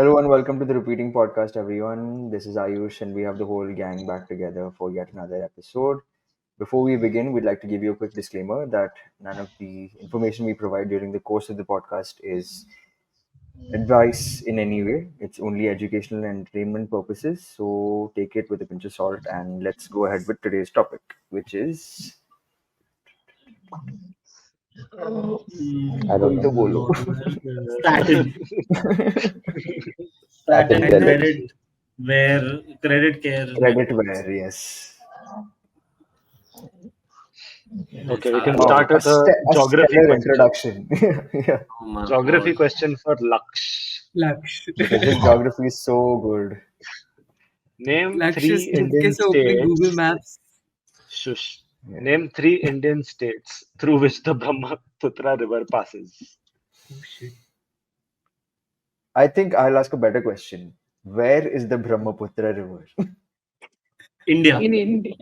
Hello and welcome to the repeating podcast, everyone. This is Ayush, and we have the whole gang back together for yet another episode. Before we begin, we'd like to give you a quick disclaimer that none of the information we provide during the course of the podcast is advice in any way. It's only educational and entertainment purposes. So take it with a pinch of salt, and let's go ahead with today's topic, which is I don't कोई तो know. बोलो. Satin. Satin Satin Credit. credit where credit care. Credit where, yes. Okay, we can Wow, start with a a geography stellar question. introduction. Yeah, Oh my Geography God. question for Laksh. because his geography is so good. Name Lakshya three Indian से opening Google states. Maps. Shush. Yeah. Name three Indian states through which the Brahmaputra River passes. Oh shit. I think I'll ask a better question. Where is the Brahmaputra River? India. in India.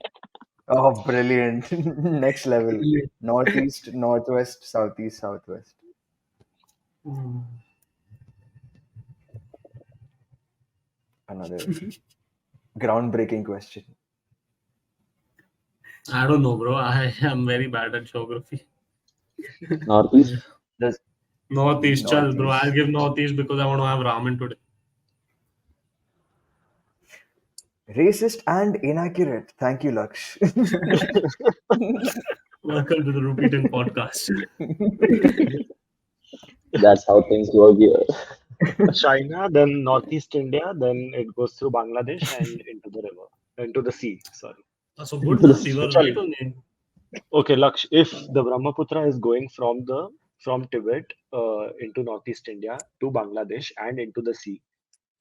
Oh, brilliant. Next level. Brilliant. Northeast, northwest, southeast, southwest. Another groundbreaking question. I don't know, bro. I am very bad at geography. Northeast. Does Northeast, chal, bro. Northeast. I'll give Northeast because I want to have ramen today. Racist and inaccurate. Thank you, Laksh. Welcome to the repeating podcast. That's how things work here. China, then Northeast India, then it goes through Bangladesh and into the river, into the sea. Sorry. So good, man. We were right on it. Okay, Laksh, if the Brahmaputra is going from Tibet into Northeast India to Bangladesh and into the sea,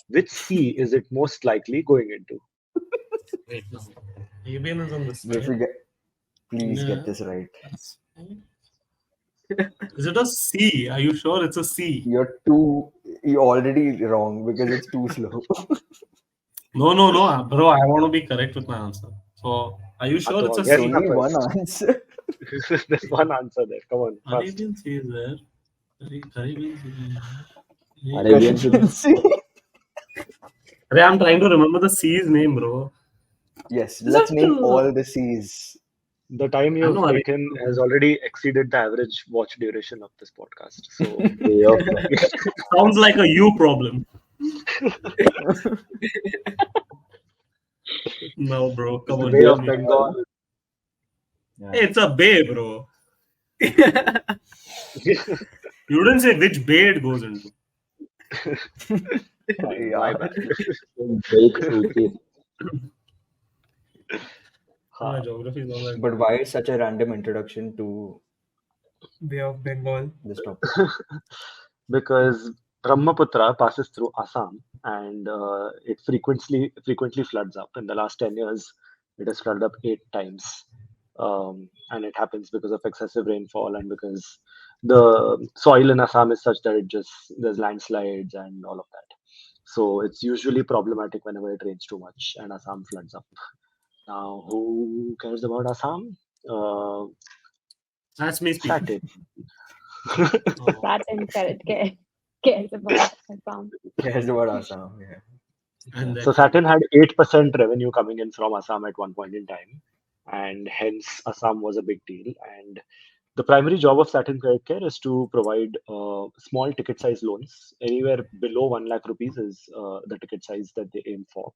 which sea is it most likely going into? Wait, no. Avian is on this If side. we get, please Yeah. get this right. Is it a C? Are you sure it's a C? You're already wrong because it's too slow. No, bro. I want to be correct with my answer. So, are you sure it's a Yes, There's C? only first. one answer. There's one answer there. Come on, first. Arabian Sea is there. Caribbean Sea. Arabian Sea. Caribbean Sea. I'm trying to remember the sea's name, bro. Yes, Is let's that name true? all the seas. The time I you've know, I- taken has already exceeded the average watch duration of this podcast. So Bay of Bengal. Sounds like a you problem. No, bro. Come the on. Bay tell of me. Bengal. Hey, it's a bay, bro. You didn't say which bay it goes into. My Yeah. bad. Break suitcase. My geography is not like But why such a random introduction to Bay of Bengal. this topic? Because Brahmaputra passes through Assam and it frequently floods up. In the last 10 years, it has flooded up 8 times. And it happens because of excessive rainfall and because the soil in Assam is such that there's landslides and all of that. So it's usually problematic whenever it rains too much and Assam floods up. Now, who cares about Assam? That's me speaking. Satin. Oh. Satin Creditcare cares about Assam. Cares about Assam. Yeah. And then So Satin had 8% revenue coming in from Assam at one point in time, and hence Assam was a big deal. And the primary job of Satin Creditcare is to provide small ticket size loans. Anywhere below 1 lakh rupees is the ticket size that they aim for,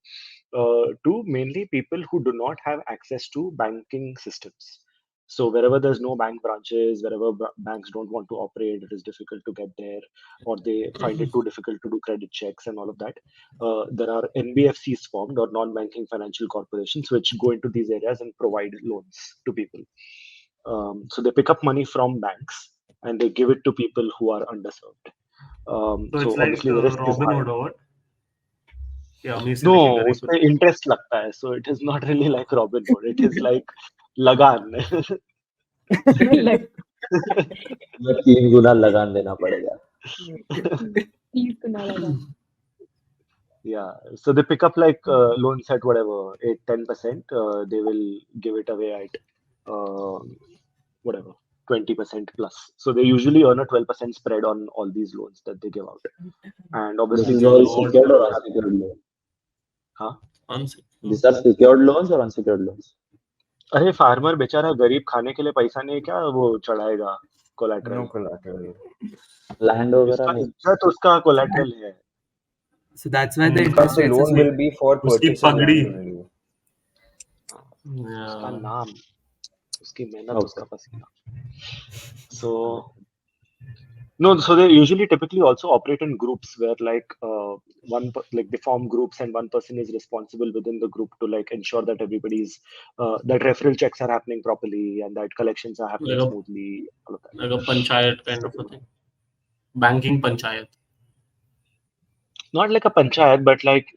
to mainly people who do not have access to banking systems. So wherever there's no bank branches, wherever banks don't want to operate, it is difficult to get there, or they find it too difficult to do credit checks and all of that. There are NBFCs formed, or non-banking financial corporations, which go into these areas and provide loans to people. So they pick up money from banks and they give it to people who are underserved. so it's like obviously the risk is Robin high. Hood or what? Yeah, me No, उसमें interest लगता है, so it is not really like Robin Hood. It is like लगान. Like, 3 गुना लगान देना पड़ेगा. please to know that. Yeah, so they pick up like loans at whatever 8-10%. They will give it away at whatever 20% plus. So they usually earn a 12% spread on all these loans that they give out. And This obviously, is these all loans secured or have, unsecured loan? huh? These are secured loans or unsecured loans? अरे farmer बेचारा गरीब खाने के लिए पैसा नहीं है, क्या वो चढ़ाएगा कोलैटरल? No collateral. Land वगैरह उसका नहीं? इज्जत उसका कोलैटरल है. So that's why the Hmm. Plus, interest the rates are loan so will be for उसकी purchase of पगड़ी. land only. उसका Yeah. नाम, उसकी मेहनत, Okay. उसका पसीना. So no, so they usually typically also operate in groups where like like they form groups and one person is responsible within the group to like ensure that everybody's that referral checks are happening properly and that collections are happening Like a- smoothly. All of that. Like a panchayat kind of a thing. Banking panchayat. Not like a panchayat, but like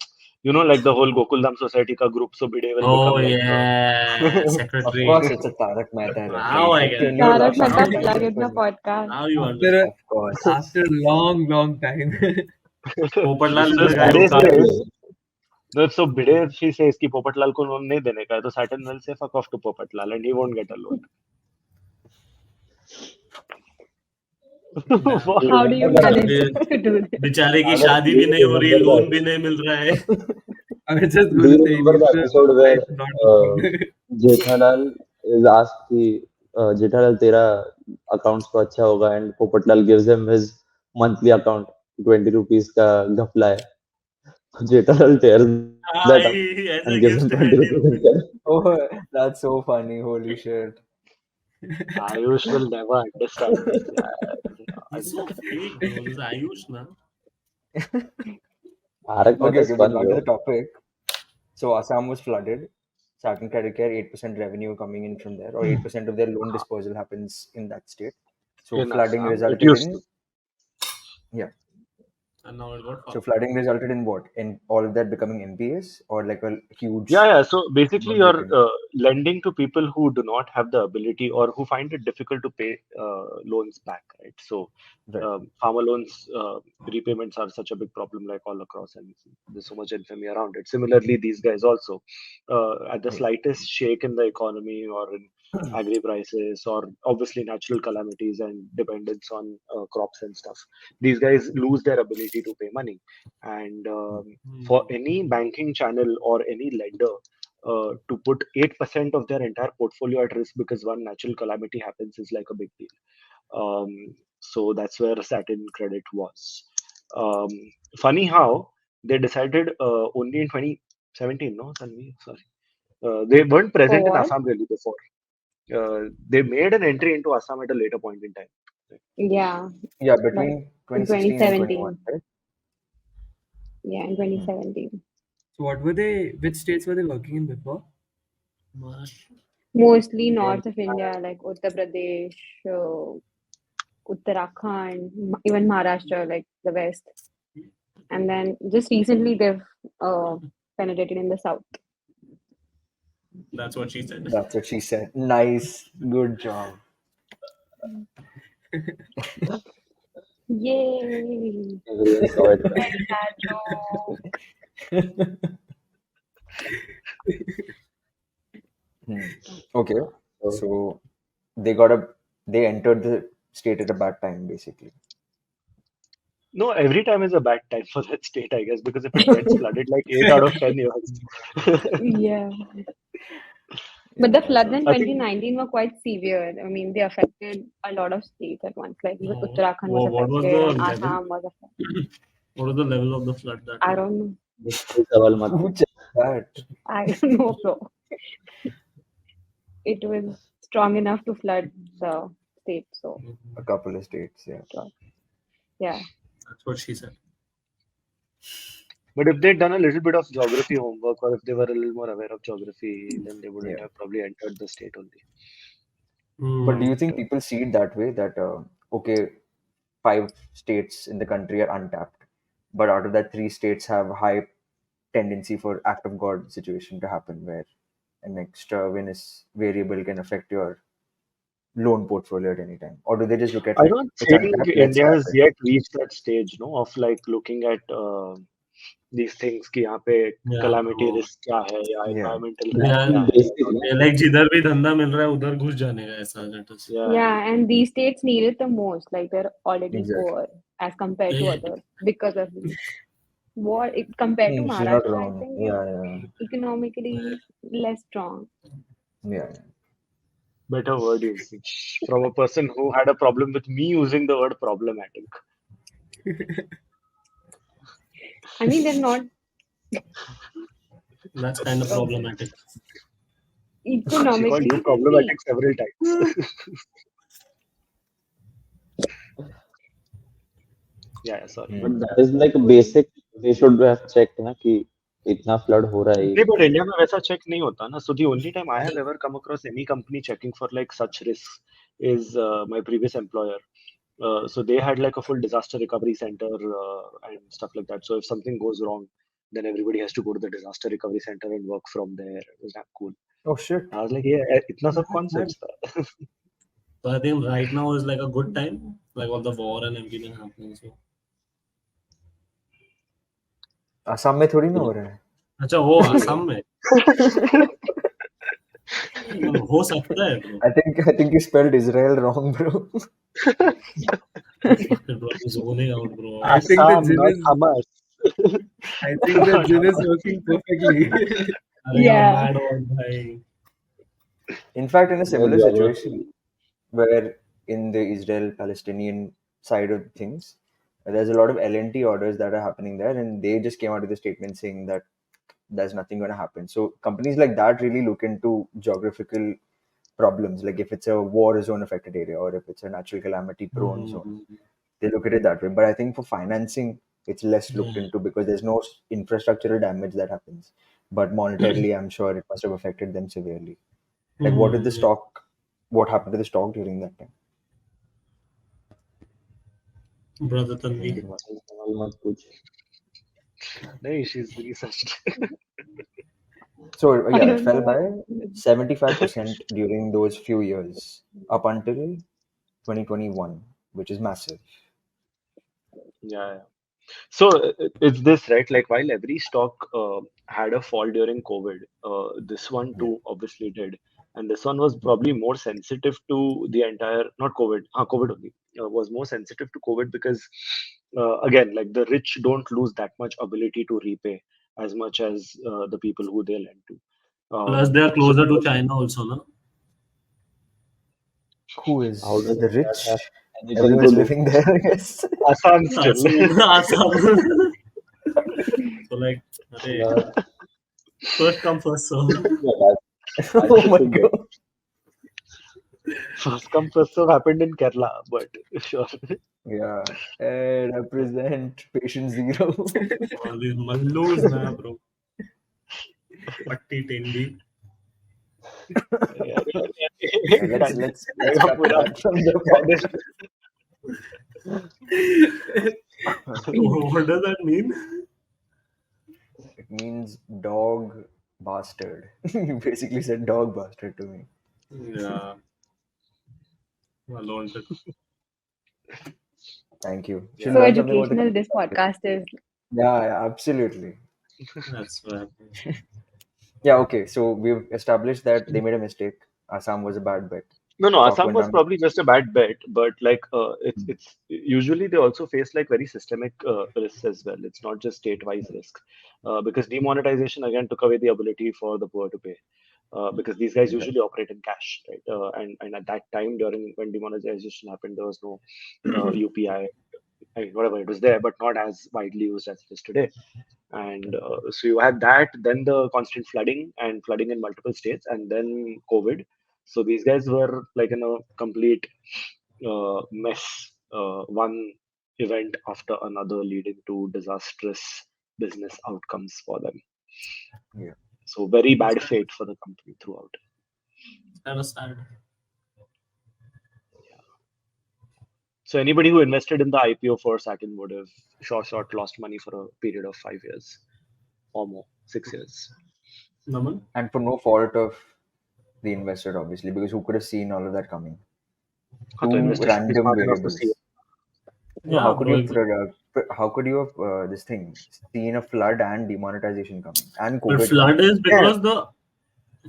like the whole Gokuldam society ka group, so Bide will Oh become like yeah, Of secretary. course, it's a Tarak Mehta Now I reference. get You it. knew Tarak that Mehta from plug time in the it was- podcast. Now you after understand. Of course. after a long time. Popatlal is So the guy who Bide can't. says, no, so Bide if he says कि Popatlal को loan नहीं देने का है, तो Satin will say fuck off to Popatlal and he won't get a loan. What? How do you manage to do this? बेचारे की Tarak, शादी do भी you नहीं हो रही, remember लोन that? भी नहीं मिल रहा है. I was just Do going you to say remember the he's episode where not uh, Jethalal is asked कि Jethalal तेरा accounts तो अच्छा होगा and Popatlal gives him his monthly account 20 rupees का घपला है. Jethalal tears that up ऐसा and gives him gives 20 20 rupees rupees. instead. Oh, that's so funny. Holy shit. Ayush will never understand this. He's so fake, bro. This Ayush, na. Tarak Mehta Okay, is but fun, back to bro. the topic. So Assam was flooded. Satin Creditcare, 8% revenue coming in from there, or 8% of their loan disposal happens in that state. So In flooding Assam, it resulted used in to. And now it got So fucked. flooding resulted in what? In all of that becoming NPS or like a huge Yeah. So basically, you're non-repayment? lending to people who do not have the ability or who find it difficult to pay loans back, right? So Right. farmer loans repayments are such a big problem, like all across, and there's so much infamy around it. Similarly, these guys also, at the Yeah. slightest shake in the economy or in agri prices or obviously natural calamities and dependence on crops and stuff, these guys lose their ability to pay money. And for any banking channel or any lender to put 8% of their entire portfolio at risk because one natural calamity happens is like a big deal. So that's where Satin Credit was. Funny how they decided only in 2017, no, Tanvi? Sorry. They weren't For present in what? Assam really before. They made an entry into Assam at a later point in time. Yeah, Yeah, like between in 2016 and 21, 2017. right? Yeah, in 2017. So what were they? Which states were they working in before? Mostly north of India, like Uttar Pradesh, Uttarakhand, even Maharashtra, like the west. And then just recently they've penetrated in the south. That's what she said. That's what she said. Nice. Good job. Yay! Everyone saw it. Very bad joke. Okay. So, So they entered the state at a bad time, basically. No, every time is a bad time for that state, I guess, because if it gets flooded like 8 out of 10 years. Yeah. But the Yeah, floods in I think 2019 were quite severe. I mean, they affected a lot of states at once. Like even Oh, Uttarakhand was what was affected the and level? Assam was affected. What was the level of the flood that I time? don't know. मुश्किल सवाल मत Who पूछ. checked that? I don't know, bro. It was strong enough to flood the state. So, A couple of states, yeah. yeah. That's what she said. But if they'd done a little bit of geography homework or if they were a little more aware of geography, then they wouldn't Yeah. have probably entered the state only. But do you think people see it that way? That okay, 5 states in the country are untapped, but out of that, 3 states have high tendency for act of God situation to happen, where an extraneous variable can affect your loan portfolio at any time, or do they just look at I like don't it's think untapped, let's India tap has it? yet reached that stage, no, of like looking at these things कि यहाँ पे Yeah, calamity bro. risk क्या है या Yeah. environmental They risk are क्या है. Basic ना they like जिधर भी धंधा मिल रहा है उधर घुस जाने का ऐसा it is. Yeah. Yeah, and these states need it the most. Like they're already Exactly. poor as compared to Yeah. others because of these. What compared to She's not Maharashtra, I wrong. think Yeah, it's yeah, economically less strong. yeah. Better word usage from a person who had a problem with me using the word problematic. I mean, they're not That's kind of problematic. She called economically. you problematic several times. Yeah, sorry. but that is like basic. They should have checked ना कि इतना flood हो रहा है. नहीं, but India में वैसा check नहीं होता ना. So the only time I have ever come across any company checking for like such risks is my previous employer. So they had like a full disaster recovery center and stuff like that. So if something goes wrong, then everybody has to go to the disaster recovery center and work from there. It was that cool. Oh shit. I was like, yeah, इतना सब कौन सोचता? So I think right now is like a good time, like all the war and everything happening. So Assam में थोड़ी ना हो रहा है. अच्छा वो असम में हो सकता है bro. I think you spelled Israel wrong, bro. Fuck it, bro. I'm zoning out, bro. I think the Assam, gin not is. Hamas. I think the gin is working perfectly. अरे यार Yeah. mad world भाई. In fact, in a similar geography. situation where in the Israel-Palestinian side of things, there's a lot of L&T orders that are happening there, and they just came out with a statement saying that there's nothing going to happen. So companies like that really look into geographical problems, like if it's a war zone affected area or if it's a natural calamity prone zone. They look at it that way. But I think for financing, it's less looked into because there's no infrastructural damage that happens. But monetarily, I'm sure it must have affected them severely. Like, what did the stock? What happened to the stock during that time? Brother Tanvi. मत पूछ. No, she's researched. So I yeah, it don't fell know by what. 75% during those few years up until 2021, which is massive. Yeah. So it's this, right? Like while every stock had a fall during COVID, this one too obviously did, and this one was probably more sensitive to the entire, not COVID, COVID only was more sensitive to COVID because again, like the rich don't lose that much ability to repay as much as the people who they lend to. Plus they are So closer to China also, no? Who is How does the that rich? have anything to Everyone's do? living there, I guess. Assam still. Assam. So like, अरे Uh, first come first serve. yeah, that Oh my should be. god. First come first serve happened in Kerala, but sure. Yeah. Represent patient zero. All these mallus na bro. Patti Tendi. Yeah, Let's cut that from the podcast. What does that mean? It means dog bastard. You basically said dog bastard to me. Yeah. Alone. Thank you. Yeah. Should So learn something about the educational this podcast is. Yeah, absolutely. That's right. Yeah, okay. So we've established that they made a mistake. Assam was a bad bet. No. Stock Assam went was down. probably just a bad bet, but like it's usually they also face like very systemic risks as well. It's not just state-wise risk, because demonetization again took away the ability for the poor to pay, because these guys usually operate in cash, right? And at that time during when demonetization happened, there was no UPI. I mean, whatever it was there, but not as widely used as it is today. And so you had that, then the constant flooding and flooding in multiple states, and then COVID. So these guys were like in a complete mess, one event after another, leading to disastrous business outcomes for them. Yeah. So very bad fate for the company throughout. Kind of sad. So anybody who invested in the IPO for Satin would have short lost money for a period of 5 years or more, 6 years. Naman? And for no fault of the investor, obviously, because who could have seen all of that coming? हाँ, तो Two investors should be random smart enough to see variables. it. No, Yeah, how could bro. you put a how could you have this thing seen a flood and demonetization coming and But COVID flood coming? is because the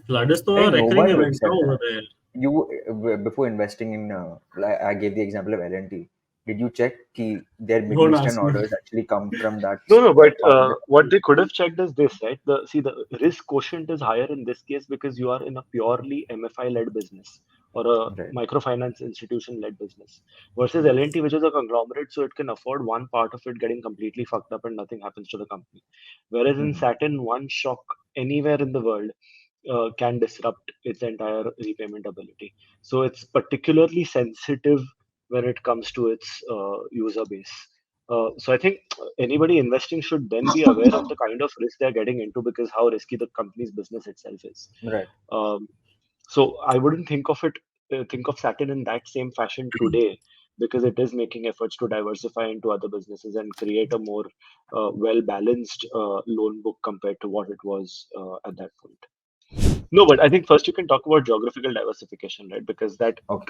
flood is the Hey, recurring nobody event said over that. there. You before investing in, like I gave the example of L&T. Did you check ki their Middle Don't Eastern ask me. orders actually come from that No, but part of the what country? they could have checked is this, right? The risk quotient is higher in this case because you are in a purely MFI led business or a Right. microfinance institution led business versus L&T, which is a conglomerate, so it can afford one part of it getting completely fucked up and nothing happens to the company. Whereas in Mhm. Satin, one shock anywhere in the world can disrupt its entire repayment ability. So it's particularly sensitive when it comes to its user base. So I think anybody investing should then be aware of the kind of risk they're getting into because how risky the company's business itself is. Right. Um, so I wouldn't think of Satin in that same fashion today because it is making efforts to diversify into other businesses and create a more well balanced loan book compared to what it was at that point. No, but I think first you can talk about geographical diversification, right? Because that Okay.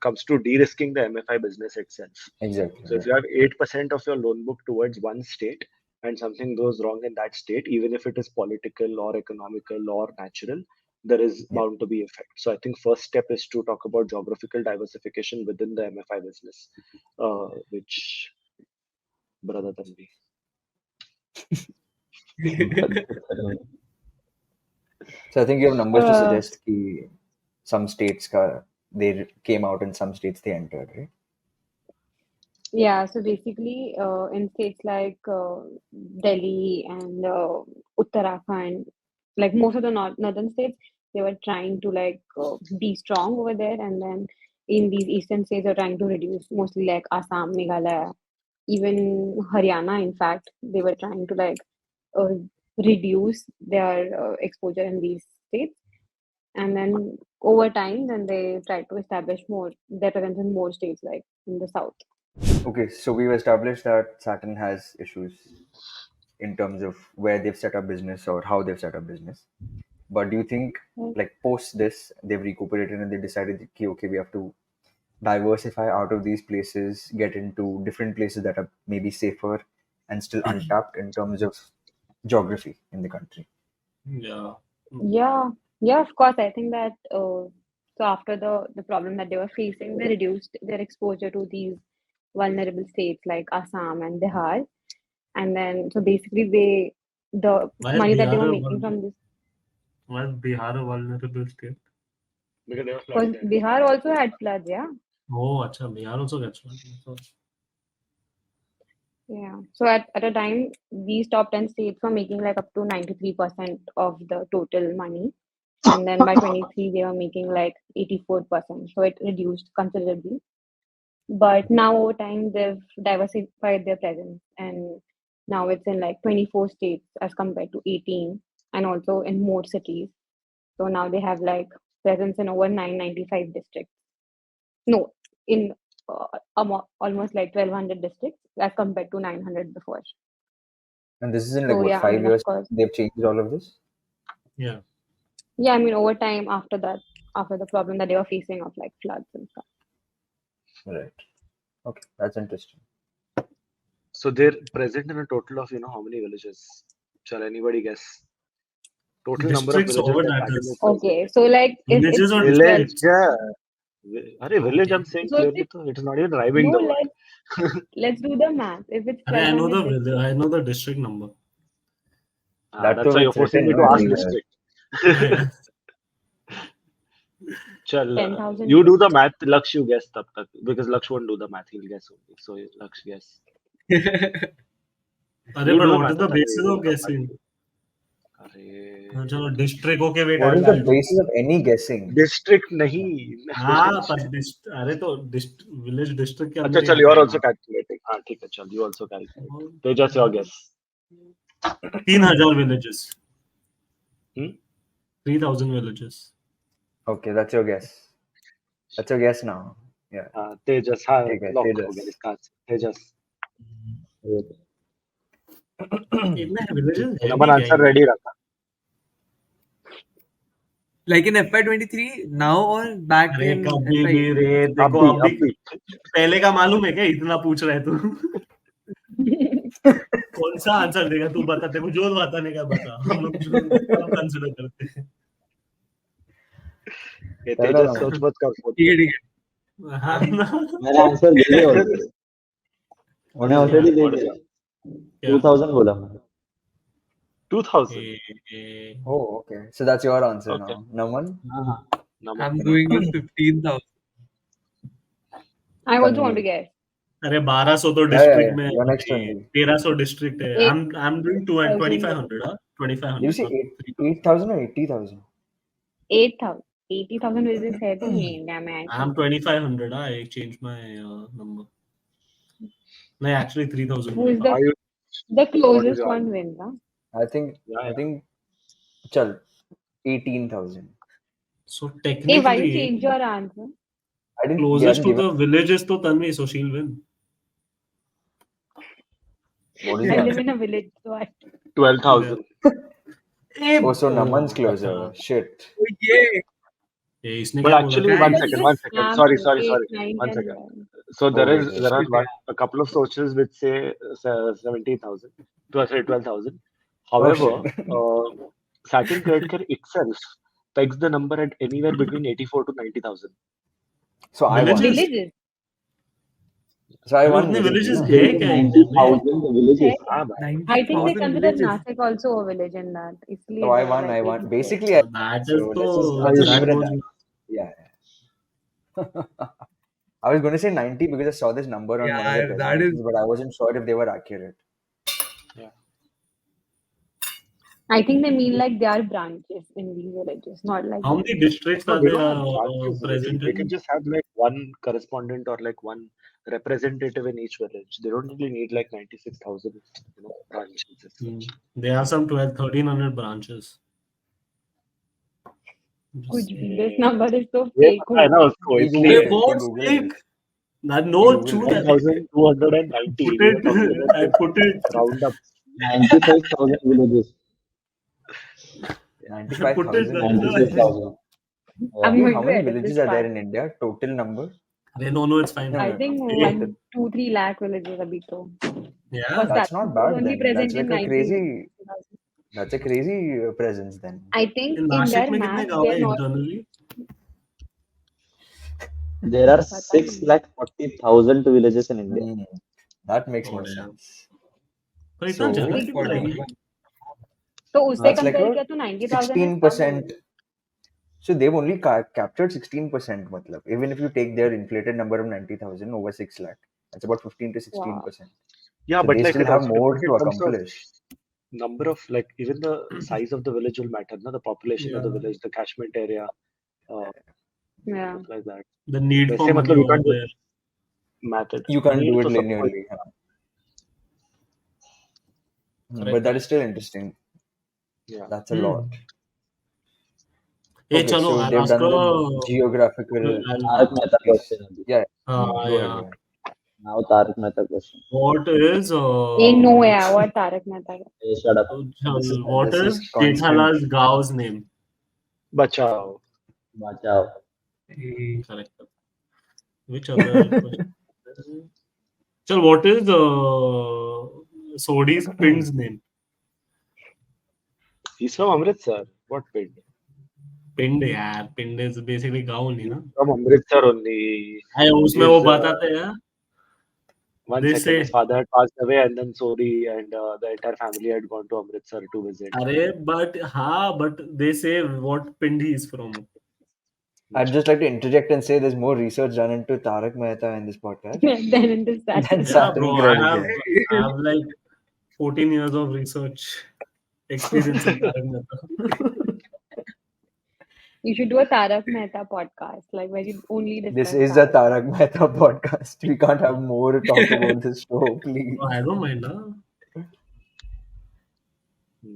comes to de-risking the MFI business itself. Exactly. So if Right. you have 8% of your loan book towards one state and something goes wrong in that state, even if it is political or economical or natural, there is Yeah. bound to be effect. So I think first step is to talk about geographical diversification within the MFI business, which brother than me. So I think you have numbers to Uh, suggest ki some states they came out and some states they entered, right? yeah, so basically, in states like Delhi and Uttarakhand, like most of the northern states, they were trying to like be strong over there, and then in these eastern states, they're trying to reduce, mostly like Assam, Meghalaya, even Haryana. In fact, they were trying to like uh, reduce their exposure in these states, and then over time, then they tried to establish more their presence in more states, like in the south. Okay, so we've established that Saturn has issues in terms of where they've set up business or how they've set up business. But do you think, like post this, they've recuperated and they decided, that, okay, we have to diversify out of these places, get into different places that are maybe safer and still untapped in terms of geography in the country? Yeah. Yeah, yeah, of course. I think that so after the problem that they were facing, they reduced their exposure to these vulnerable states like Assam and Bihar, and then so basically the Why is money that they Bihar were a making from this, vulnerable state? Because there were floods because there. Bihar also had floods, yeah. Oh, acha, Bihar also gets flood. So, Yeah. So at a time, these top 10 states were making like up to 93% of the total money. And then by 23, they were making like 84%. So it reduced considerably. But now over time, they've diversified their presence. And now it's in like 24 states as compared to 18, and also in more cities. So now they have like presence in over 995 districts. No, in almost like 1,200 districts as compared to 900 before. And this is in like So what, yeah, I five mean, of years course, they've changed all of this? yeah. yeah, I mean, over time after that, after the problem that they were facing of like floods and stuff. Right. Okay, that's interesting. So they're present in a total of how many villages? Shall anybody guess? Total number of Districts villages over that that Satin is is present Okay, in. so like if villages it's or 12, Village. districts. Village, I'm saying so if clearly, it's though. It is not even rhyming no, the word. let's do the math. If it's I know 1,200 districts, I know the district number. That That's though why you're it's forcing written, me no, to ask everywhere. district. Yeah. Chal, 10,000 you do the districts. math, Laksh, you guess tab tak, because Laksh won't do the math, he'll guess only. So Laksh, guess. अरे You but do the what is math, the acha, basis it will of come back guessing? to you. चलो Arre. district okay wait What is the I'll do. basis of any guessing? District nahi. हाँ पर अरे तो village district के Acha, अंदर ही chal, आता you are है also ना. calculating. हाँ, ठीक है, chal, you also calculate. Tejas, your guess. 3,000 villages. Hmm? 3,000 villages. Okay, that's your guess. That's your guess now. Yeah. Tejas, हाँ, ठीक है, lock हो Tejas. गया इसका आंसर. Tejas. इतने villages है Naman भी क्या answer इंडिया? ready रखा. Like in FY23 now or back अरे in कभी भी FY18? रे देखो अभी अभी अभी पहले का मालूम है क्या इतना पूछ रहा है तू? कौन सा आंसर देगा तू बता, तेरे को जो बताने का बता, हम लोग जो कंसिडर करते हैं। ये चल रहा तेजस था सोच मत कर फोन ठीक है पे। ठीक हाँ ना, मैंने आंसर दे दिया ऑलरेडी, मैंने What is already it? They What is दिया। it? क्या 2000 बोला मैंने। 2000. Oh, okay. So that's your answer Okay. now. Naman? हाँ हाँ है। Naman. I'm going with 15,000. I also want to Tanvi. guess. अरे 1200 तो Yeah, डिस्ट्रिक्ट में है you're next भाई, only. 1300 डिस्ट्रिक्ट है। I'm doing 2500, 2500 Did you say not 3000। 8,000 or 80,000? 8,000. 80,000 villages है तो नहीं इंडिया में I I'm think. 2500, I changed my number। नहीं, actually 3000 Who is होगा। Are you? the What is closest your one answer? wins, huh? I think, Yeah, yeah. chal, 18,000. So Hey, why you technically change your answer? They closest hadn't to given. the villages to Tanvi, so she'll win। What is I the live answer? in a village, so I 12,000. Oh, so Naman's बता। closer. Shit. Oh, yeah. ये इसने But क्या बोला actually, था? one Guys, but second, this 1 second. scam Sorry, too. sorry, 8, sorry. 9, 1 10, second. 11. So Oh, wait, wait. there are yeah. a couple of sources which say 17,000, 12,000. Oh, However, shit. Satin Creditcare itself pegs the number at anywhere between 84 to 90,000. So I won. Villages? Villages. So I अरे won उतने villages. villages ना? है क्या India में? 90,000 villages। हाँ भाई. I think they 90,000 consider villages. Nashik also a village in that. So इसलिए I they are won. like I won. 84. Basically, I won. That So is तो let's just that leave it at goes that. Yeah. I was going to say 90 because I saw this number on one of the Yeah, that is. presentations, but I wasn't sure if they were accurate. I think they mean like there are branches in these villages, not like how many districts No, are they there don't have branches. present They can in? just have like one correspondent or like one representative in each village. They don't really need like 96,000, branches as such. They have some 1,300 branches। कुछ भी. This number is so Yeah, fake. I know. So We it's Hey, Googled it. We what's Googled fake? it. That no We Googled true it. that 1,290. put We were talking it, about I put it, round up. 95,000 villages। 95,000 that, villages. 96,000। I'm Dude, going how to many edit villages this are there part. in India? Total number? no, it's fine। No, I no, think no. 1, 2, 3 lakh villages abhi to. Yeah, Because That's that not was bad only then. present That's in like a 90. crazy. That's a crazy presence then. I think in in Nashik their में कितने map गांव they है are not. internally? There are पता नहीं. 640,000 villages in India। Hmm. That makes Oh, more damn। sense. पर इतना So जगह क्यों है भाई? 641. तो उससे that's like कंपेयर a किया तो 90,000 is कम 16%. होगी. So they've only captured 16%. Matlab. Even if you take their inflated number of 90,000 over 6 lakh, that's about 15 to 16%. Yeah, So but they like still it have also more depends to in terms of accomplish. number of like even the size of the village will matter, no? The population of the Yeah. village, the catchment area, Yeah. stuff like that. The need for वैसे money मतलब you over can't just there। math it. You can't Need do it तो सबको linearly. Huh? Correct, But that correct। is still interesting. Yeah. That's a lot. Hey, Okay, चलो, so I'll they've ask done the a geographical Tarak Mehta piece. question अभी। Yeah, हाँ, go ahead. yeah। Go ahead. Now Tarak Mehta question। What is ये no है और तारक मेहता का. Hey, shut up। what This is is constant. Jethal's Gao's name? बचाओ. बचाओ। Correct। Which other question? Chal, what is Sodi's pind's name? He's from Amritsar. What pind? Pind यार, pind is basically गाँव नहीं ना? From Amritsar only. अरे उसमें वो बताते हैं। One They second, say, his father had passed away, and then Sori and the entire family had gone to Amritsar to visit. अरे but they say what pind he is from. I'd just like to interject and say there's more research done into Tarak Mehta in this podcast Then in this than Satin. Yeah, Satin bro, I Creditcare. have like 14 years of research experience in Tarak Mehta. You should do a Tarak Mehta podcast, like where you only discuss. This is the Tarak Mehta podcast. We can't have more to talk about this show, please. I don't mind, huh?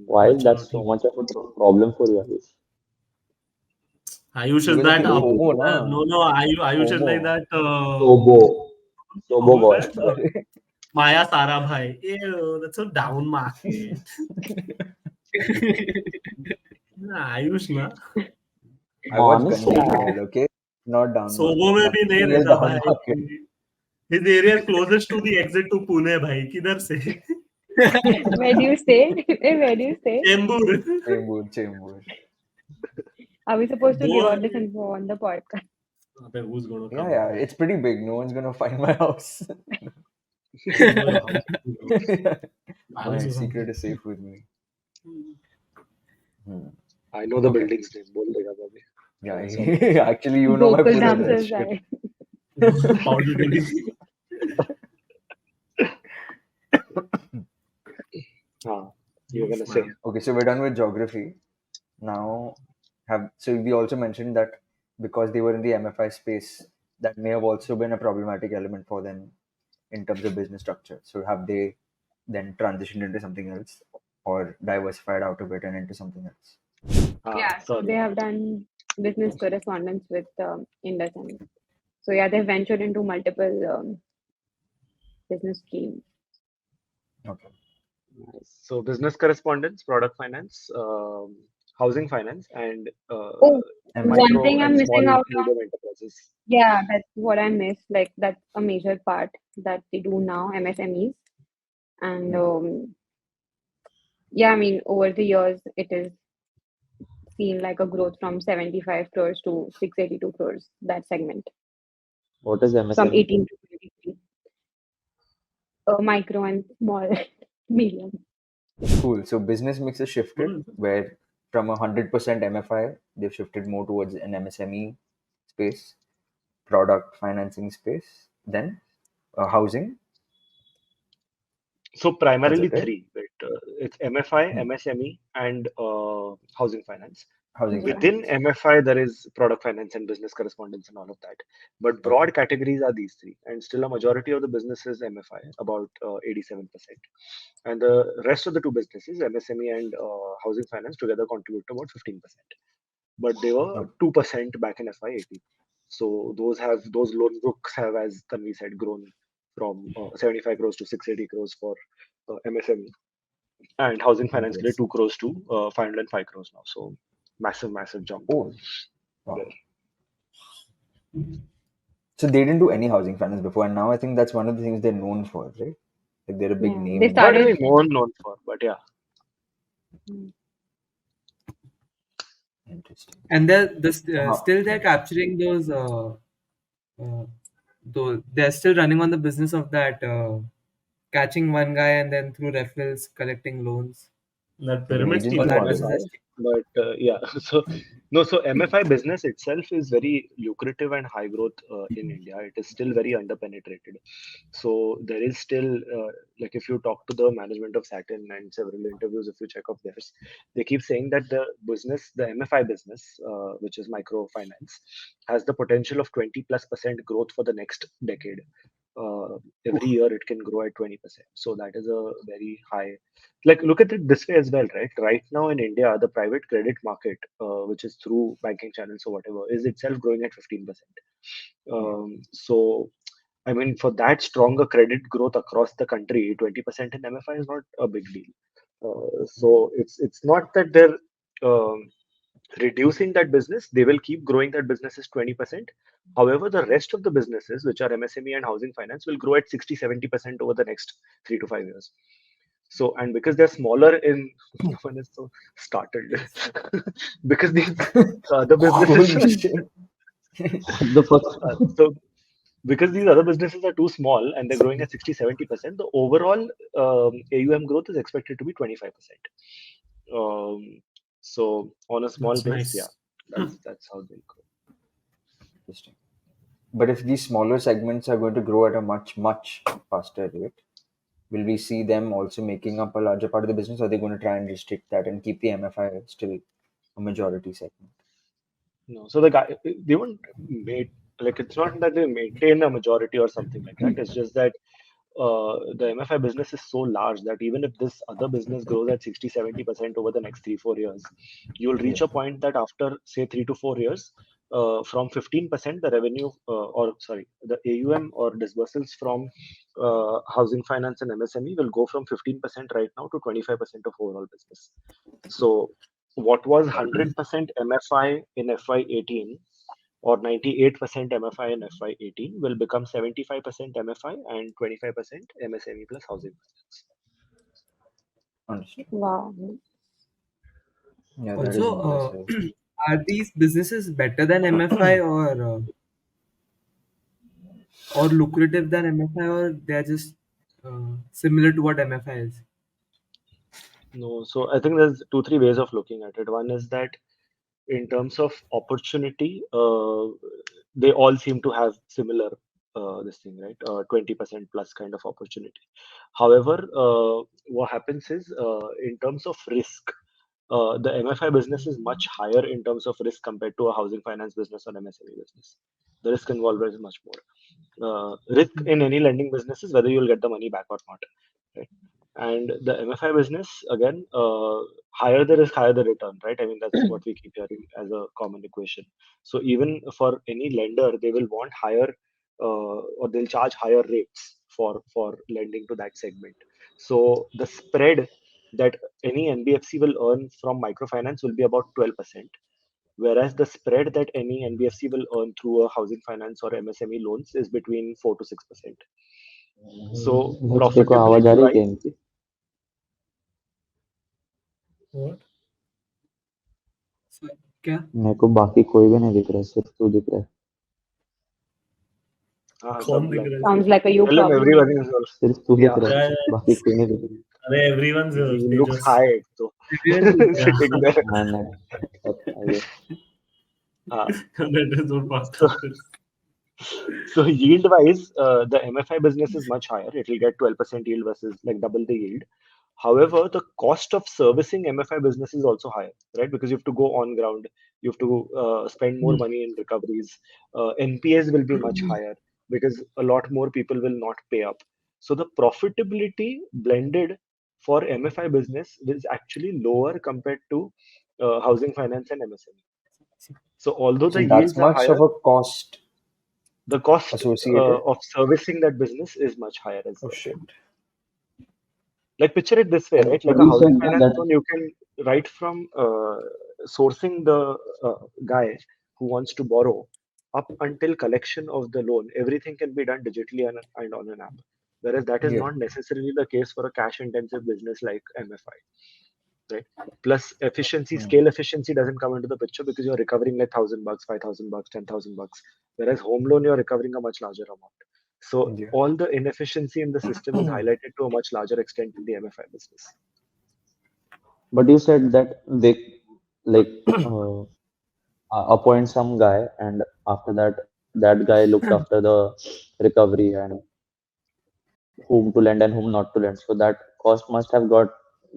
Why is that Chalo, so much of a problem for you, Ayush? Ayush is Because of that the FOMO, na? no, Ayush is like FOMO. that Sobo boy। Maya Sarabhai. Ew, that's so down market. Ayush na. I watch Honestly, Gandhi Mahal, okay? Not down सोबो में भी नहीं market. रहता Down भाई. market. His area is closest to the exit to Pune भाई. किधर से? Where do you stay? Where do you stay? Chembur. Chembur. Are we supposed to give Those. out this info on the podcast? Okay, who's gonna Yeah, come? yeah, it's pretty big. No one's gonna find my house. No, your house. My House is secret something. is safe with me. Hmm. I know the Okay. building's name. बोल देगा Bobby. Yeah, Sorry. actually, you know my Gokul full Dham address. Sir. Powder delivery. You were gonna Yes, say. man. Okay, so we're done with geography. Now, so we also mentioned that because they were in the MFI space, that may have also been a problematic element for them in terms of business structure. So have they then transitioned into something else or diversified out of it and into something else? Yeah, so Sorry. they have done business correspondence with IndusInd. So yeah, they ventured into multiple business streams. Okay. So business correspondence, product finance, housing finance, and Oh, one MFI. thing micro I'm and missing small out on. medium enterprises. Yeah, that's what I missed. Like that's a major part that they do now, MSMEs. And yeah, I mean, over the years, it is seen like a growth from 75 crores to 682 crores, that segment, What is from MSME? 18 to 23. Micro and small, medium. Cool. So business mix has shifted where from 100% MFI, they've shifted more towards an MSME space, product financing space, then housing. So That's primarily it, right? three, right? It's MFI, Hmm. MSME, and housing finance. Housing Yeah. Within finance. MFI, there is product finance and business correspondence and all of that. But Okay. broad categories are these three, and still a majority of the business is MFI, about 87%. And the rest of the two businesses, MSME and housing finance, together contribute to about 15%. But they were Okay. 2% back in FY18. So those loan books have, as Tanvi said, grown from 75 crores to 680 crores for MSME, and housing finance did 2 Interesting. crores to 505 crores now. So massive jump Oh, wow. there. So they didn't do any housing finance before, and now I think that's one of the things they're known for, right? Like they're a big Yeah, name they in the Not started. really known for, but yeah. Mm. Interesting. And Uh-huh. still they're capturing uh, those they're still running on the business of that catching one guy and then through referrals collecting loans That Like an pyramid or scheme agency that model, business. huh? business. But yeah, so MFI business itself is very lucrative and high growth in India. It is still very underpenetrated. So there is still like if you talk to the management of Satin and several interviews, if you check of theirs, they keep saying that the MFI business, which is microfinance, has the potential of 20+% growth for the next decade. Every year it can grow at 20%. So that is a very high. Like look at it this way as well, right? Right now in India, the private credit market, which is through banking channels or whatever, is itself growing at 15%. Yeah. So I mean, for that stronger credit growth across the country, 20% in MFI is not a big deal. So it's not that they're um, reducing that business. They will keep growing that business is 20%. However, the rest of the businesses, which are MSME and housing finance, will grow at 60-70% over the next 3 to 5 years. So, and because they're smaller in, no one is so startled, because these other businesses, Holy shit. The first, so because these other businesses are too small and they're growing at 60-70%, the overall AUM growth is expected to be 25%. So on a small That's base, yeah, nice. that's how they grow. Interesting. But if these smaller segments are going to grow at a much faster rate, will we see them also making up a larger part of the business, or are they going to try and restrict that and keep the MFI still a majority segment? No, so the guy they won't make, like it's not that they maintain a majority or something like that. It's just that the MFI business is so large that even if this other business grows at 60-70% over the next 3-4 years, you'll Yeah. reach a point that after say 3 to 4 years, from 15% the revenue or sorry the AUM or disbursals from housing finance and MSME will go from 15% right now to 25% of overall business. So what was 100% MFI in FY18 or 98% MFI in FY18 will become 75% MFI and 25% MSME plus housing finance. Understood. Wow. Yeah, that is Also, impressive. are these businesses better than MFI or lucrative than MFI, or they are just similar to what MFI is? No, so I think there's 2, 3 ways of looking at it. One is that in terms of opportunity, they all seem to have similar this thing, right? 20% plus kind of opportunity. However, what happens is in terms of risk, the MFI business is much higher in terms of risk compared to a housing finance business or MSME business. The risk involved is much more. Risk in any lending business is whether you'll get the money back or not, right? And the MFI business, again, higher the risk, higher the return, right? I mean, that's what we keep hearing as a common equation. So even for any lender, they will want higher, or they'll charge higher rates for lending to that segment. So the spread that any NBFC will earn from microfinance will be about 12%, whereas the spread that any NBFC will earn through a housing finance or MSME loans is between 4 to 6%. So Next देखो आवाज आ profitability रही है क्या wise, इनकी? What? So, क्या? मेरे को बाकी कोई भी नहीं दिख रहा है, सिर्फ तू दिख रहा है. कौन सब दिख like, रहा है Sounds सिर्फ? like a you tell him problem. everyone is also, सिर्फ तू दिख yeah, रहा Yeah, है, yeah. बाकी कोई नहीं दिख रहा. अरे everyone's he looks status. high, so Everyone is Yeah, sitting there. नहीं I guess. that is what fucked So, up is. so yield wise, the MFI business is much higher. It will get 12% yield versus like double the yield. However, the cost of servicing MFI business is also higher, right? Because you have to go on ground, you have to spend more money in recoveries. NPAs will be much higher because a lot more people will not pay up. So the profitability blended for MFI business is actually lower compared to housing finance and MSME. So although So the that's yields are much of higher, a cost the cost associated. of servicing that business is much higher as Oh well. shit. Like picture it this way, right? Like But a you said housing finance that loan, you can right from sourcing the guy who wants to borrow up until collection of the loan, everything can be done digitally and on an app. Whereas that is Yeah. not necessarily the case for a cash intensive business like MFI, right? Plus efficiency, Hmm. scale efficiency doesn't come into the picture because you're recovering like $1,000, $5,000, $10,000. Whereas home loan, you're recovering a much larger amount. So Yeah. all the inefficiency in the system is highlighted to a much larger extent in the MFI business. but you said that they like uh, appoint some guy, and after that that guy looked after the recovery and whom to lend and whom not to lend. So that cost must have got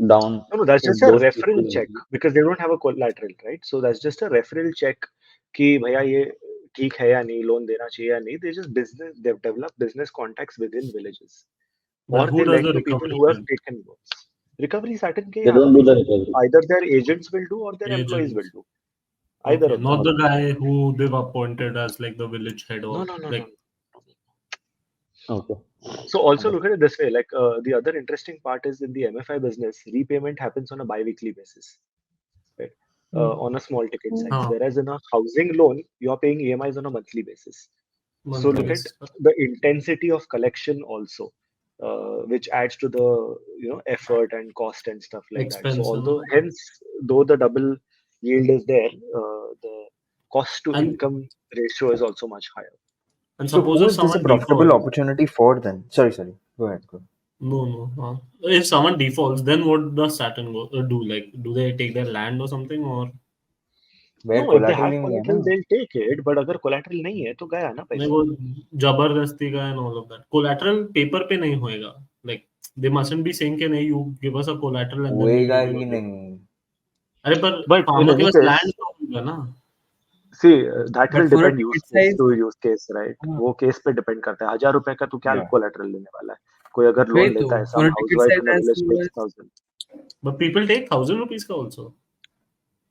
down No, that's to just a those referral people check only. because they don't have a collateral, right? So that's just a referral check कि भैया ये ठीक है या नहीं, loan देना चाहिए या नहीं. They've developed business contacts within villages, But or who they does lend the to people recovery who have then? taken loans. Recovery Satin के They यहाँ don't do पे the recovery. either their agents will do or their employees will Agents. do. Either Okay, of them. not the guy who they've appointed as like the village head No, or no, no, no. like. Okay. So also look Understood. at it this way, like the other interesting part is in the MFI business, repayment happens on a bi-weekly basis, right? On a small ticket size. Huh, Whereas in a housing loan, you're paying EMIs on a monthly basis. So monthly look at basis. the intensity of collection also, which adds to the effort and cost and stuff like that. So Expense and although all. hence though the double yield is there, the cost to And income ratio is also much higher. So suppose who if is this a someone profitable defaults. opportunity for then? Sorry. Go ahead. Go. No, no. If someone defaults, then what does Saturn do? Like, do they take their land or something, or Where No, if they collateral have ही नहीं है collateral, ना? they'll take it. But अगर collateral नहीं है तो गया ना नहीं पैसा. वो जबरदस्ती का and all of that. Collateral paper पे नहीं होएगा. Like they mustn't be saying कि नहीं you give us a collateral and then we'll होएगा give you he a loan. नहीं. अरे पर But in farmer के any पास case, land तो होगा ना. see, that But will for a depend use ticket case size, to use case, right? वो case पे डिपेंड करता है. 1,000 रुपए का तू क्या Yeah. collateral लेने वाला है? कोई अगर वही लोन तो लेता है, for some a ticket housewife size in the as village low takes as 1,000. But people take 1,000 rupees का also.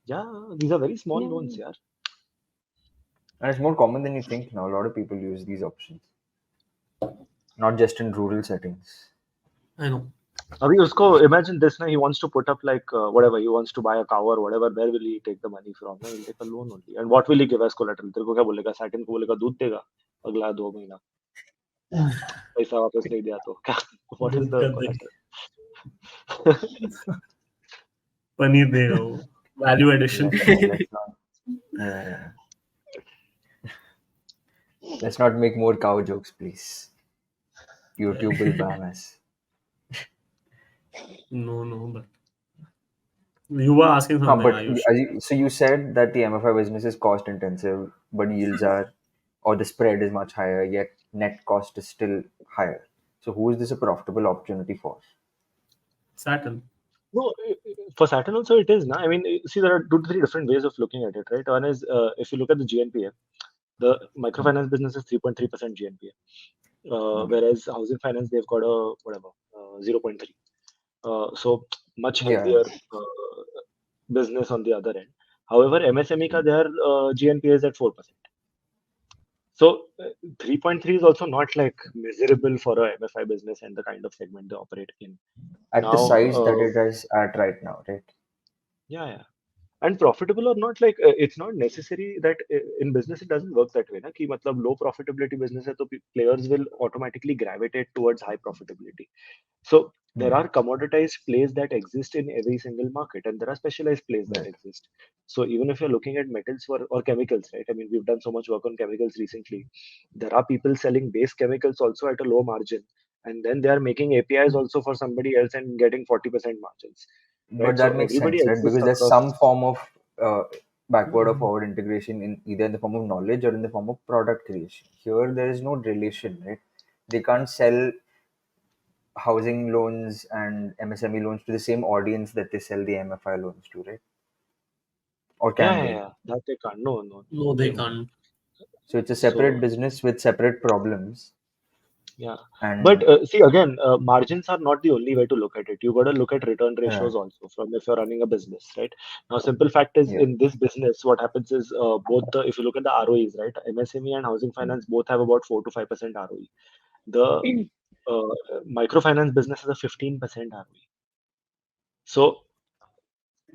Yeah, these are very small Yeah. loans, यार. And it's more common than you think now. A lot of people use these options, not just in rural settings. I know. अभी उसको imagine this ना, he wants to put up like whatever, he wants to buy a cow or whatever. Where will he take the money from? He'll take a loan only. And what will he give as collateral? तेरे को क्या बोलेगा? Satin को बोलेगा दूध देगा अगला 2 महीना. पैसा वापस नहीं दिया तो क्या? What is दूध the का देख. collateral? Paneer de ho. Value addition. Let's not. Yeah. Let's not make more cow jokes, please. YouTube will ban us. No, but you were asking Huh, something, but Ayush. so you said that the MFI business is cost intensive, but yields are, or the spread is much higher, yet net cost is still higher. So who is this a profitable opportunity for? Satin. No, for Saturn also it is. I mean, see, there are 2 to 3 different ways of looking at it, right? One is if you look at the GNPA, the microfinance business is 3.3% GNPA, Okay. whereas housing finance they've got a whatever 0.3. So much Yeah. healthier business on the other end. However, MSME ka their GNPA is at 4%. So 3.3 is also not like miserable for a MFI business and the kind of segment they operate in. At the Now, size that it is at right now, right? yeah. And profitable or not, like it's not necessary that in business it doesn't work that way. Na? Ki, matlab, low profitability business hai, to players will automatically gravitate towards high profitability. So there Hmm. are commoditized plays that exist in every single market, and there are specialized plays that Right. exist. So even if you're looking at metals or chemicals, right? I mean, we've done so much work on chemicals recently. There are people selling base chemicals also at a low margin, and then they are making APIs also for somebody else and getting 40% margins, But right? So that makes everybody sense, right? exists Because there's across. some form of backward or forward integration in either in the form of knowledge or in the form of product creation. Here, there is no relation, right? They can't sell housing loans and MSME loans to the same audience that they sell the MFI loans to, right? Or can they? That they can't. No. No, they Hmm. can't. So it's a separate So business with separate problems. yeah, but And see again, margins are not the only way to look at it. You got to look at return uh, ratios also from if you're running a business, right? Now, simple fact is yeah, in this business, what happens is both the if you look at the ROEs, right? MSME and housing hmm, finance both have about 4 to 5% ROE. The microfinance business has a 15% ROE. So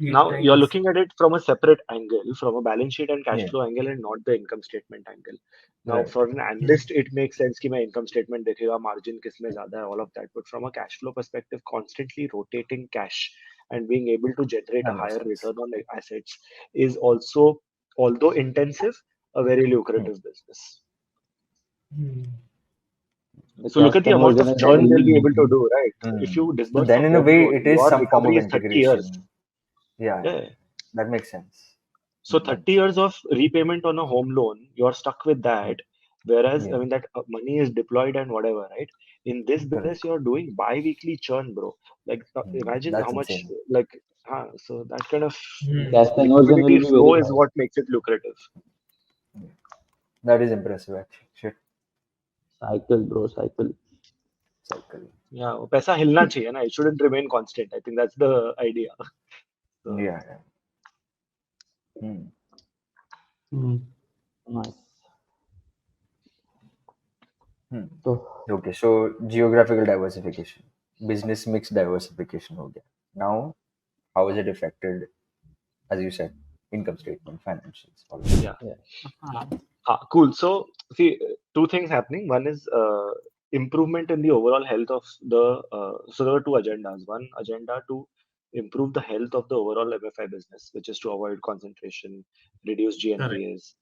Eight now you're times. looking at it from a separate angle, from a balance sheet and cash yeah, flow angle, and not the income statement angle. Now, right. for an analyst, it makes sense कि मैं income statement देखेगा, margin किसमें ज़्यादा है, all of that. But from a cash flow perspective, constantly rotating cash and being able to generate a That makes higher sense. return on assets is also, although intensive, a very Hmm. lucrative business. Hmm. The So look cash at the amount of conversion is churn really they'll be able to easy. do, right? If Hmm. you So disburse a then, in a home way, loan, it is your some form of recovery is 30 years. integration. Yeah, Yeah. that makes sense. So That 30 makes sense. years of repayment on a home loan, you're stuck with Hmm. that. Whereas, I Yeah, mean, that money is deployed and whatever, right? In this correct. business, you're doing bi-weekly churn, bro. Like, imagine how That's much, insane. like, so that kind of The Hmm. cash conversion liquidity will be very flow is high. what makes it lucrative. Yeah. That is impressive, actually. Shit, Cycle, bro, cycle. cycle. Yeah, वो पैसा हिलना चाहिए ना. It shouldn't remain constant. I think that's the idea. So, Yeah, yeah. Hmm. Hmm. Nice. Hmm. So, Okay, so geographical diversification, business mix diversification. Okay. Now, how is it affected, as you said, income statement, financials, all of that? yeah. yeah. Ah, Cool. So, see, 2 things happening. One is improvement in the overall health of the. So there are 2 agendas. One agenda to improve the health of the overall MFI business, which is to avoid concentration, reduce correct. GNPAs,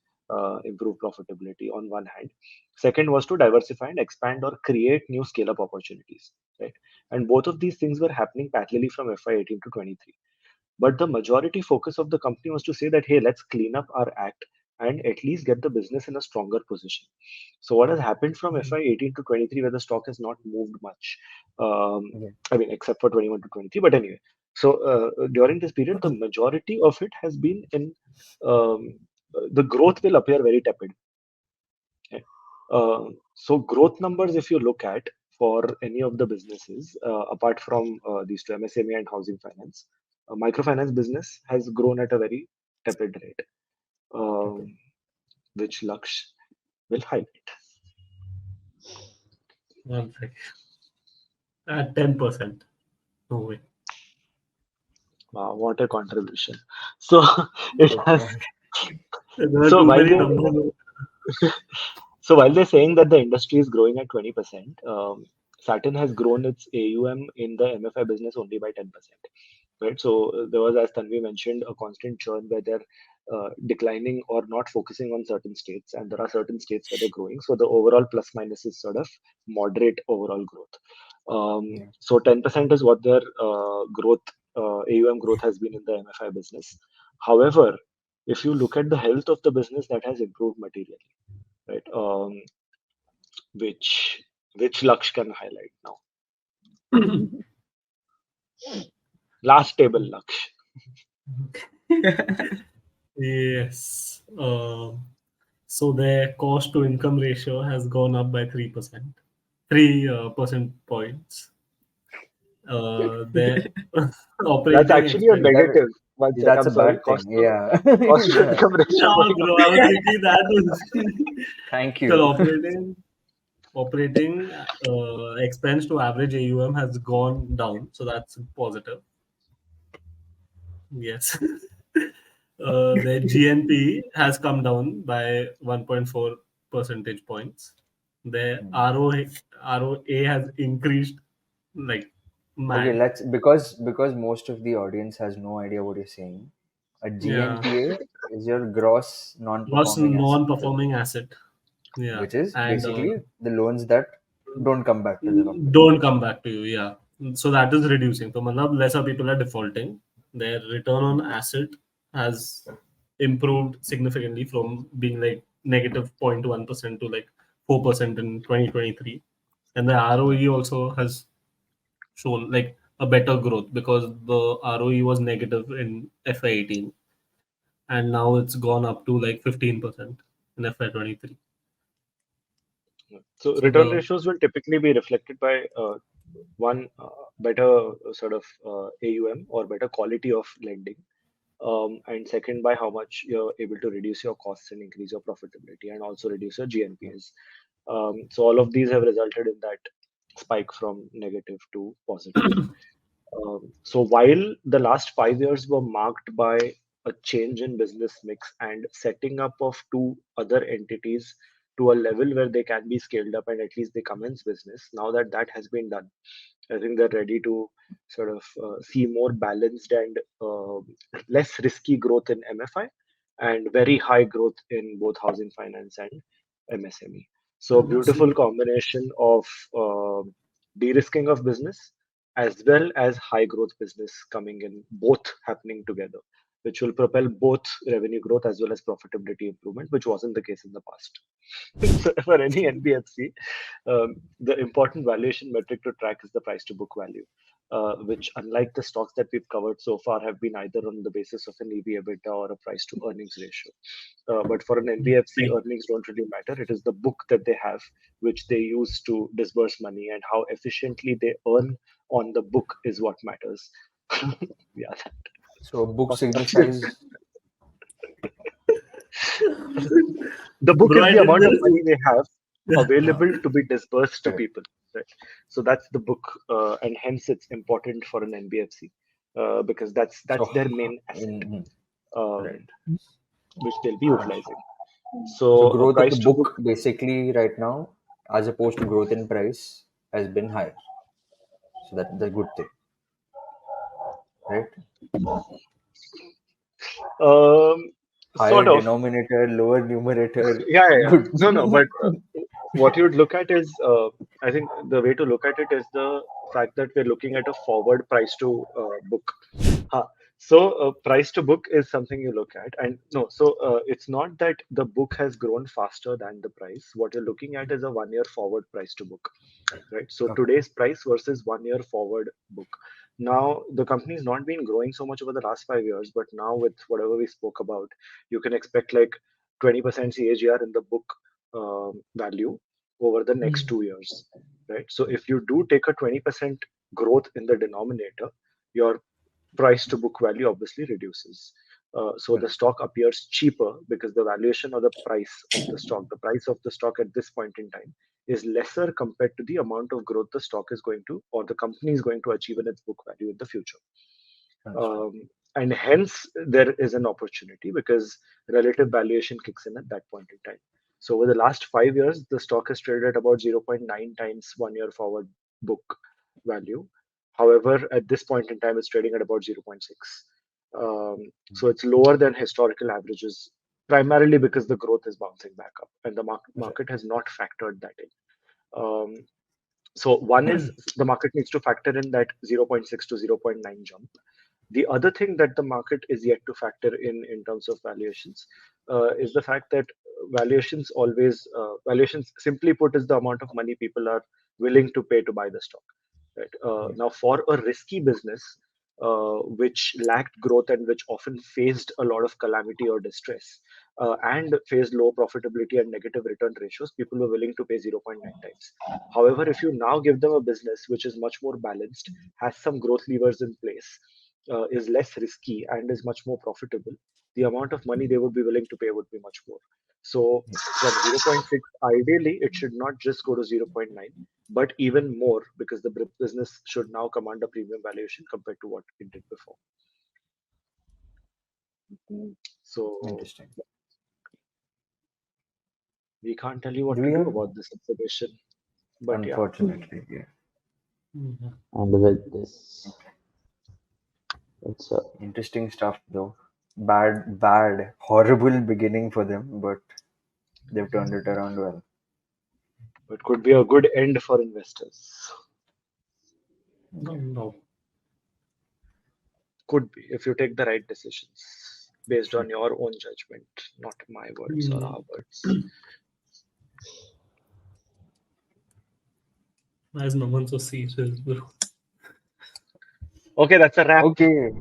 improve profitability on one hand. Second was to diversify and expand or create new scale-up opportunities, right? And both of these things were happening parallelly from FY18 to 23. But the majority focus of the company was to say that, hey, let's clean up our act and at least get the business in a stronger position. So what has happened from Hmm. FY18 to 23, where the stock has not moved much, Yeah. I mean, except for 21 to 23. But anyway, so during this period, the majority of it has been in the growth will appear very tepid. Okay? So growth numbers, if you look at for any of the businesses, apart from these two, MSME and housing finance, microfinance business has grown at a very tepid rate, Okay. which Laksh will highlight. One sec. At 10%. No way. Wow, what a contribution! So it Good has. point. There are So too while many they numbers. so while they're saying that the industry is growing at 20%, Satin has grown its AUM in the MFI business only by 10%. Right. So there was, as Tanvi mentioned, a constant churn where they're declining or not focusing on certain states, and there are certain states where they're growing. So the overall plus minus is sort of moderate overall growth. Yeah. So 10% is what their growth, AUM growth has been in the MFI business. However, if you look at the health of the business, that has improved materially, right? Which Laksh can highlight now? Last table, Laksh. Yes. So their cost to income ratio has gone up by 3%, 3% points. Their That's operating actually a expense. negative. One sec, That's I'm a sorry. bad thing. Yeah. Cost to Yeah. income ratio Yeah, going bro. up. I was thinking that was Thank the you. operating expense to average AUM has gone down, so that's positive. Yes. Their GNP has come down by 1.4 percentage points. Their Hmm. ROA has increased like Okay, mad. let's because most of the audience has no idea what you're saying. A Yeah. GNPA is your gross Gross non-performing asset, non-performing asset. Yeah. which is And basically the loans that don't come back to the company. don't come back to you. Yeah. So that is reducing. So matlab, lesser people are defaulting. Their return on asset has improved significantly from being like negative 0.1% to like 4% in 2023. And the ROE also has shown like a better growth because the ROE was negative in FY18 and now it's gone up to like 15% in FY23. So So return the ratios will typically be reflected by one better sort of AUM or better quality of lending, and second by how much you're able to reduce your costs and increase your profitability, and also reduce your GNPs. So all of these have resulted in that spike from negative to positive. So while the last 5 years were marked by a change in business mix and setting up of two other entities to a level where they can be scaled up and at least they commence business, now that that has been done, I think they're ready to sort of see more balanced and less risky growth in MFI and very high growth in both housing finance and MSME. So beautiful combination of de-risking of business as well as high growth business coming in, both happening together, which will propel both revenue growth as well as profitability improvement, which wasn't the case in the past. So for any NBFC, the important valuation metric to track is the price to book value, which, unlike the stocks that we've covered so far, have been either on the basis of an EV/EBITDA or a price to earnings ratio. But for an NBFC, earnings don't really matter. It is the book that they have, which they use to disburse money, and how efficiently they earn on the book is what matters. Yeah. So book signifies The book bro, is I the did amount of this. money they have uh, available to be disbursed to correct. people, right? So that's the book, and hence it's important for an NBFC, because that's So their main asset, in um, right. which they'll be Gotcha. utilizing. So So a growth of the price to book. book basically right now, as opposed to growth in price, has been higher. So that's the good thing, right? um, Higher Sort of. denominator, lower numerator. Yeah, yeah, yeah. Good. No, no, but what you would look at is, I think the way to look at it is the fact that we're looking at a forward price to book. Huh. So price to book is something you look at, and no, so it's not that the book has grown faster than the price. What you're looking at is a 1 year forward price to book, right? So Okay. today's price versus 1 year forward book. Now the company has not been growing so much over the last 5 years, but now with whatever we spoke about, you can expect like 20% CAGR in the book value over the next 2 years, right? So if you do take a 20% growth in the denominator, your price to book value obviously reduces. So the Correct. stock appears cheaper because the valuation of the price of the stock, the price of the stock at this point in time, is lesser compared to the amount of growth the stock is going to, or the company is going to achieve in its book value in the future. Understood. Um, and hence, there is an opportunity because relative valuation kicks in at that point in time. So over the last 5 years, the stock has traded at about 0.9 times 1 year forward book value. However, at this point in time, it's trading at about 0.6. So it's lower than historical averages, primarily because the growth is bouncing back up and the market has not factored that in. So one is the market needs to factor in that 0.6 to 0.9 jump. The other thing that the market is yet to factor in terms of valuations is the fact that valuations simply put is the amount of money people are willing to pay to buy the stock. Right. Now, for a risky business which lacked growth and which often faced a lot of calamity or distress and faced low profitability and negative return ratios, people were willing to pay 0.9 times. However, if you now give them a business which is much more balanced, has some growth levers in place, is less risky and is much more profitable, the amount of money they would be willing to pay would be much more. So from 0.6, ideally, it should not just go to 0.9, but even more, because the business should now command a premium valuation compared to what it did before. So Interesting. we can't tell you what Do to we do have? about this exhibition, but yeah. Unfortunately, yeah. And with this, it's Interesting stuff though. Bad, horrible beginning for them, but they've turned it around well. It could be a good end for investors. No. Could be, if you take the right decisions based on your own judgment, not my words or our words. Why is no one so serious, bro? Okay, that's a wrap. Okay.